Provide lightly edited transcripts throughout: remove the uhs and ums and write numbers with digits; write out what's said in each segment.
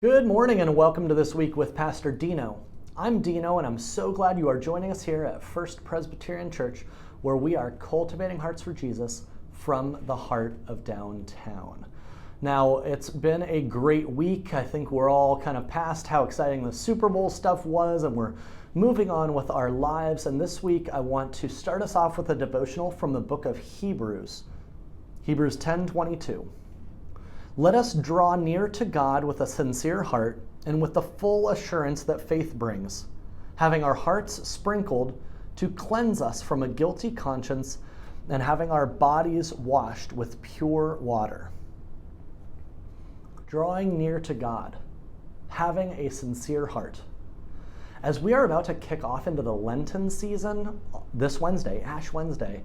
Good morning and welcome to This Week with Pastor Dino. I'm Dino and I'm so glad you are joining us here at First Presbyterian Church, where we are cultivating hearts for Jesus from the heart of downtown. Now, it's been a great week. I think we're all kind of past how exciting the Super Bowl stuff was, and we're moving on with our lives. And this week I want to start us off with a devotional from the book of Hebrews. Hebrews 10:22. Let us draw near to God with a sincere heart and with the full assurance that faith brings, having our hearts sprinkled to cleanse us from a guilty conscience and having our bodies washed with pure water. Drawing near to God, having a sincere heart. As we are about to kick off into the Lenten season this Wednesday, Ash Wednesday,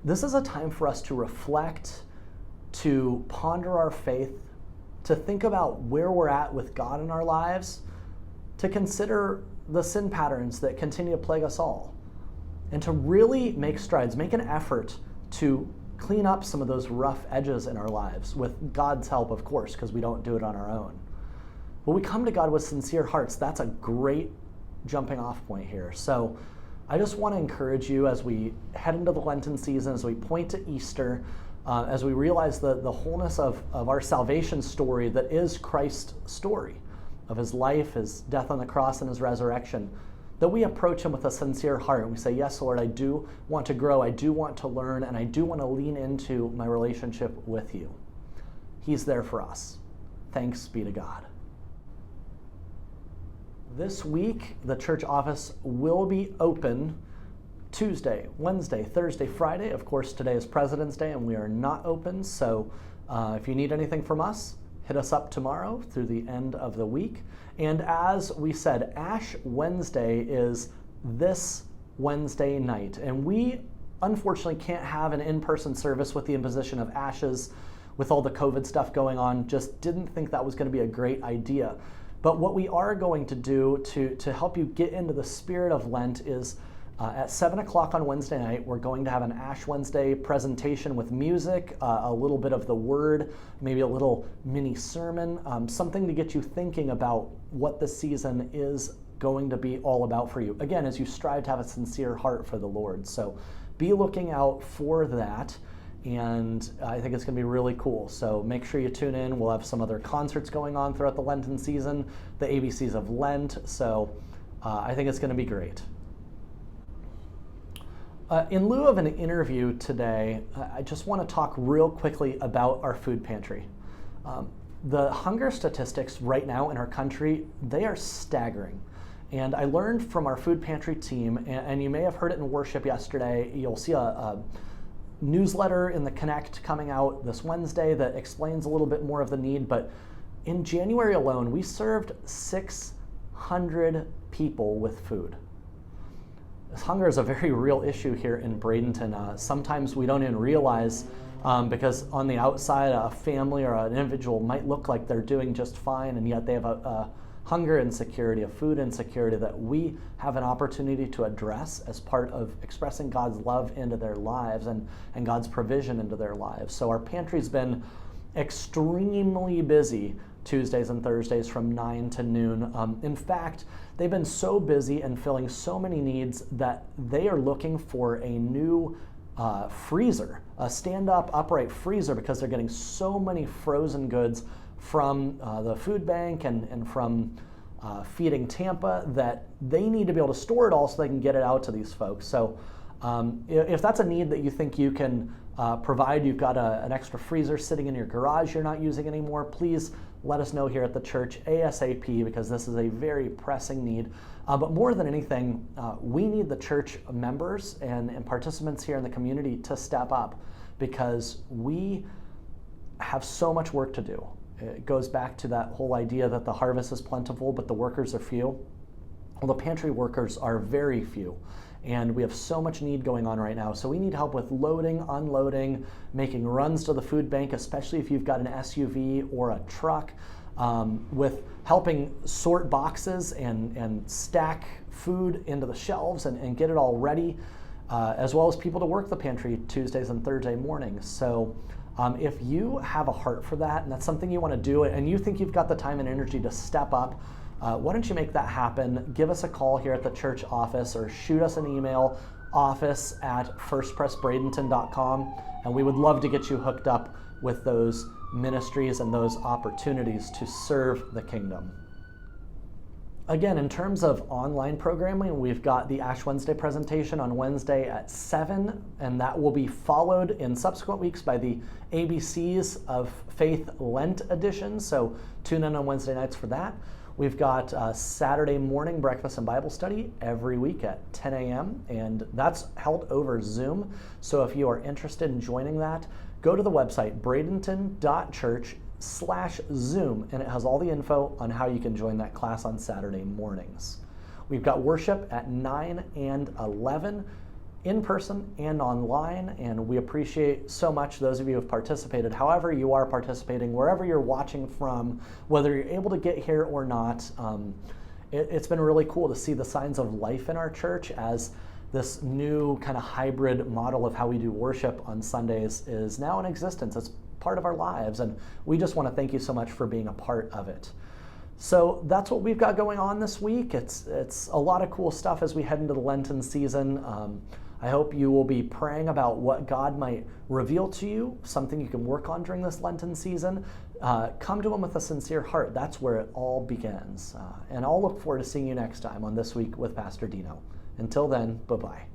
this is a time for us to reflect, to ponder our faith, to think about where we're at with God in our lives, to consider the sin patterns that continue to plague us all, and to really make strides, make an effort to clean up some of those rough edges in our lives, with God's help, of course, because we don't do it on our own. When we come to God with sincere hearts, that's a great jumping off point here. So I just want to encourage you as we head into the Lenten season, as we point to Easter, as we realize the wholeness of our salvation story that is Christ's story, of his life, his death on the cross, and his resurrection, that we approach him with a sincere heart and we say, yes, Lord, I do want to grow, I do want to learn, and I do want to lean into my relationship with you. He's there for us. Thanks be to God. This week, the church office will be open Tuesday, Wednesday, Thursday, Friday. Of course, today is President's Day and we are not open, so if you need anything from us, hit us up tomorrow through the end of the week. And as we said, Ash Wednesday is this Wednesday night, and we unfortunately can't have an in-person service with the imposition of ashes with all the COVID stuff going on. Just didn't think that was going to be a great idea. But what we are going to do to help you get into the spirit of Lent is at 7 o'clock on Wednesday night, we're going to have an Ash Wednesday presentation with music, a little bit of the word, maybe a little mini sermon, something to get you thinking about what the season is going to be all about for you. Again, as you strive to have a sincere heart for the Lord. So be looking out for that, and I think it's going to be really cool. So make sure you tune in. We'll have some other concerts going on throughout the Lenten season, the ABCs of Lent. So I think it's going to be great. In lieu of an interview today, I just want to talk real quickly about our food pantry. The hunger statistics right now in our country, they are staggering. And I learned from our food pantry team, and you may have heard it in worship yesterday, you'll see a newsletter in the Connect coming out this Wednesday that explains a little bit more of the need, but in January alone, we served 600 people with food. Hunger is a very real issue here in Bradenton. Sometimes we don't even realize because on the outside a family or an individual might look like they're doing just fine, and yet they have a hunger insecurity, a food insecurity that we have an opportunity to address as part of expressing God's love into their lives and God's provision into their lives. So our pantry's been extremely busy Tuesdays and Thursdays from 9 to noon. In fact, they've been so busy and filling so many needs that they are looking for a new freezer, a stand-up upright freezer, because they're getting so many frozen goods from the food bank and from Feeding Tampa that they need to be able to store it all so they can get it out to these folks. So if that's a need that you think you can provide, you've got an extra freezer sitting in your garage you're not using anymore, please let us know here at the church ASAP, because this is a very pressing need. But more than anything, we need the church members and participants here in the community to step up, because we have so much work to do. It goes back to that whole idea that the harvest is plentiful, but the workers are few. Well, the pantry workers are very few, and we have so much need going on right now. So we need help with loading, unloading, making runs to the food bank, especially if you've got an SUV or a truck, with helping sort boxes and stack food into the shelves and get it all ready, as well as people to work the pantry Tuesdays and Thursday mornings. So If you have a heart for that and that's something you want to do and you think you've got the time and energy to step up, why don't you make that happen? Give us a call here at the church office or shoot us an email, office@firstpressbradenton.com, and we would love to get you hooked up with those ministries and those opportunities to serve the kingdom. Again, in terms of online programming, we've got the Ash Wednesday presentation on Wednesday at 7, and that will be followed in subsequent weeks by the ABCs of Faith Lent edition, so tune in on Wednesday nights for that. We've got Saturday morning breakfast and Bible study every week at 10 a.m., and that's held over Zoom, so if you are interested in joining that, go to the website bradenton.church/Zoom, and it has all the info on how you can join that class on Saturday mornings. We've got worship at 9 and 11 in person and online, and we appreciate so much those of you who have participated. However you are participating, wherever you're watching from, whether you're able to get here or not, it's been really cool to see the signs of life in our church as this new kind of hybrid model of how we do worship on Sundays is now in existence. It's part of our lives, and we just want to thank you so much for being a part of it. So that's what we've got going on this week. It's a lot of cool stuff as we head into the Lenten season. I hope you will be praying about what God might reveal to you, something you can work on during this Lenten season. Come to Him with a sincere heart. That's where it all begins. And I'll look forward to seeing you next time on This Week with Pastor Dino. Until then, bye-bye.